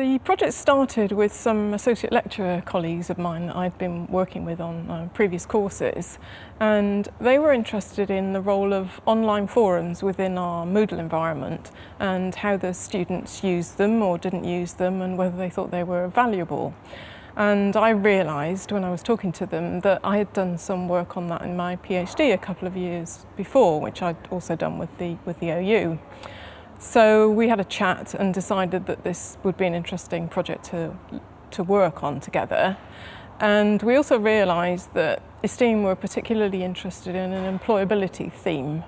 The project started with some associate lecturer colleagues of mine that I'd been working with on previous courses, and they were interested in the role of online forums within our Moodle environment and how the students used them or didn't use them and whether they thought they were valuable. And I realised when I was talking to them that I had done some work on that in my PhD a couple of years before, which I'd also done with the OU. So we had a chat and decided that this would be an interesting project to work on together. And we also realised that eSTEeM were particularly interested in an employability theme,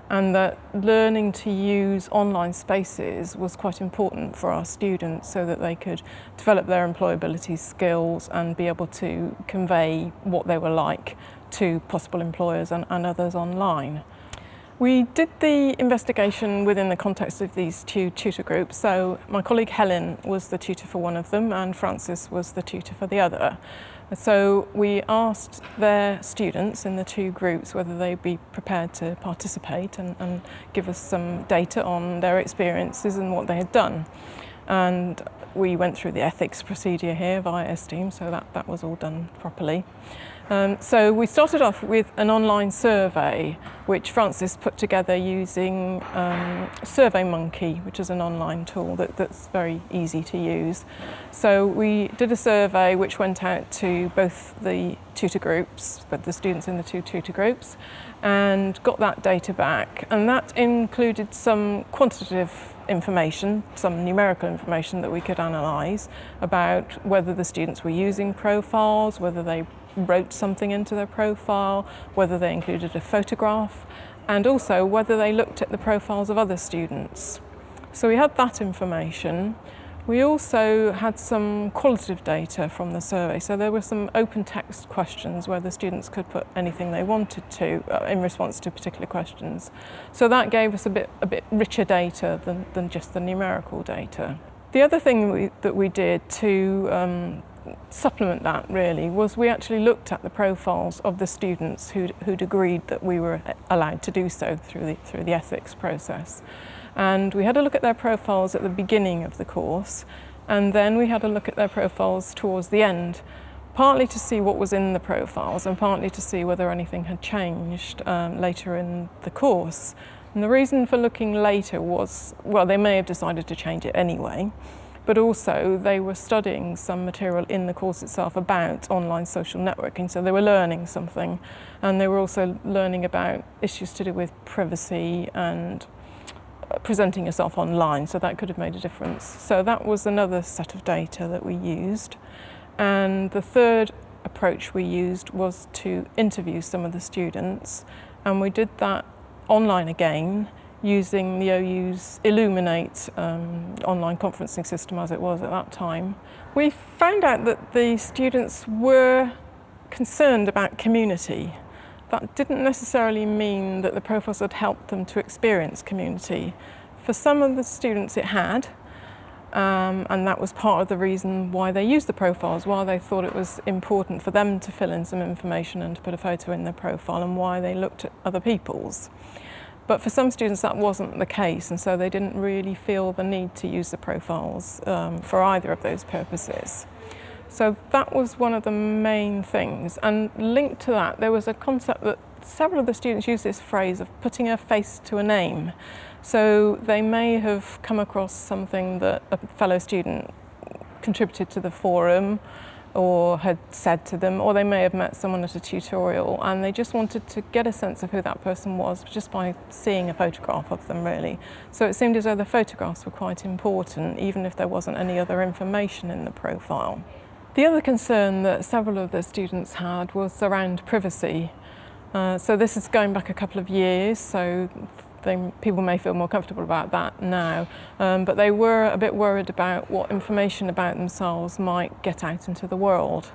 and that learning to use online spaces was quite important for our students so that they could develop their employability skills and be able to convey what they were like to possible employers and others online. We did the investigation within the context of these two tutor groups. So my colleague Helen was the tutor for one of them and Francis was the tutor for the other. So we asked their students in the two groups whether they'd be prepared to participate and give us some data on their experiences and what they had done. And we went through the ethics procedure here via eSTEeM, so that was all done properly. So we started off with an online survey which Francis put together using SurveyMonkey, which is an online tool that's very easy to use. So we did a survey which went out to both the tutor groups, but the students in the two tutor groups, and got that data back. And that included some quantitative information, some numerical information that we could analyse about whether the students were using profiles, whether they wrote something into their profile, whether they included a photograph, and also whether they looked at the profiles of other students. So we had that information. We also had some qualitative data from the survey. So there were some open text questions where the students could put anything they wanted to in response to particular questions. So that gave us a bit richer data than just the numerical data. The other thing that we did to supplement that really was we actually looked at the profiles of the students who'd agreed that we were allowed to do so through the ethics process. And we had a look at their profiles at the beginning of the course, and then we had a look at their profiles towards the end, partly to see what was in the profiles and partly to see whether anything had changed later in the course. And the reason for looking later was, well, they may have decided to change it anyway, but also they were studying some material in the course itself about online social networking, so they were learning something, and they were also learning about issues to do with privacy and presenting yourself online, so that could have made a difference. So that was another set of data that we used. And the third approach we used was to interview some of the students, and we did that online again, using the OU's Illuminate online conferencing system as it was at that time. We found out that the students were concerned about community. That didn't necessarily mean that the profiles had helped them to experience community. For some of the students it had, and that was part of the reason why they used the profiles, why they thought it was important for them to fill in some information and to put a photo in their profile, and why they looked at other people's. But for some students that wasn't the case, and so they didn't really feel the need to use the profiles for either of those purposes. So that was one of the main things. And linked to that, there was a concept that several of the students used this phrase of putting a face to a name. So they may have come across something that a fellow student contributed to the forum or had said to them, or they may have met someone at a tutorial and they just wanted to get a sense of who that person was just by seeing a photograph of them, really. So it seemed as though the photographs were quite important, even if there wasn't any other information in the profile. The other concern that several of the students had was around privacy. So this is going back a couple of years, so people may feel more comfortable about that now, but they were a bit worried about what information about themselves might get out into the world.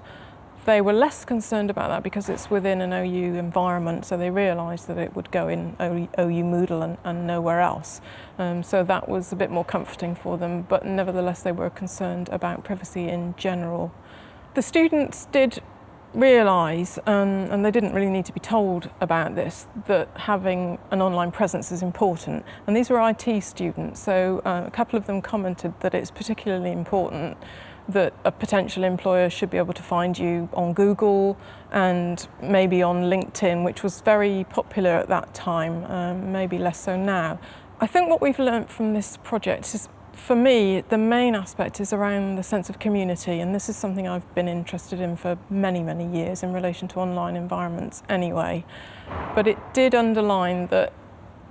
They were less concerned about that because it's within an OU environment, so they realised that it would go in OU Moodle and nowhere else. So that was a bit more comforting for them, but nevertheless they were concerned about privacy in general. The students did realise, and they didn't really need to be told about this, that having an online presence is important. And these were IT students, so a couple of them commented that it's particularly important that a potential employer should be able to find you on Google and maybe on LinkedIn, which was very popular at that time, maybe less so now. I think what we've learnt from this project is, for me, the main aspect is around the sense of community, and this is something I've been interested in for many, many years in relation to online environments anyway. But it did underline that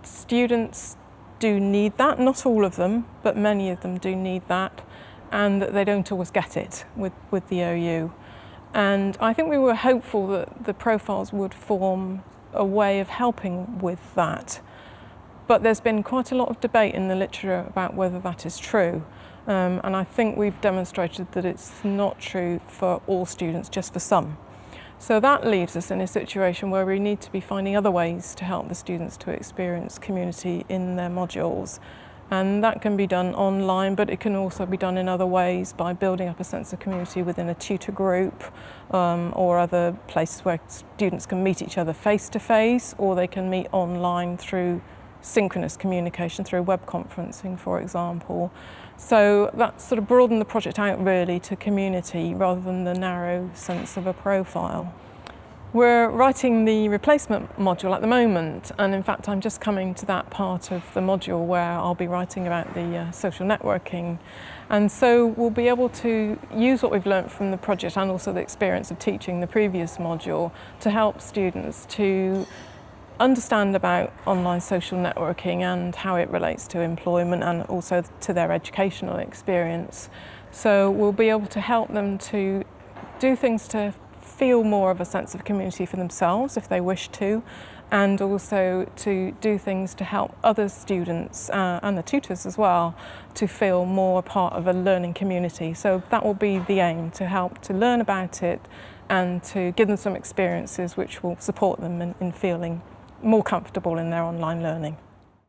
students do need that, not all of them, but many of them do need that, and that they don't always get it with the OU. And I think we were hopeful that the profiles would form a way of helping with that. But there's been quite a lot of debate in the literature about whether that is true. And I think we've demonstrated that it's not true for all students, just for some. So that leaves us in a situation where we need to be finding other ways to help the students to experience community in their modules. And that can be done online, but it can also be done in other ways, by building up a sense of community within a tutor group, or other places where students can meet each other face to face, or they can meet online through synchronous communication, through web conferencing, for example. So that's sort of broadened the project out really to community rather than the narrow sense of a profile. We're writing the replacement module at the moment, and in fact I'm just coming to that part of the module where I'll be writing about the social networking. And so we'll be able to use what we've learnt from the project and also the experience of teaching the previous module to help students to understand about online social networking and how it relates to employment and also to their educational experience. So we'll be able to help them to do things to feel more of a sense of community for themselves if they wish to, and also to do things to help other students and the tutors as well to feel more part of a learning community. So that will be the aim, to help to learn about it and to give them some experiences which will support them in feeling more comfortable in their online learning.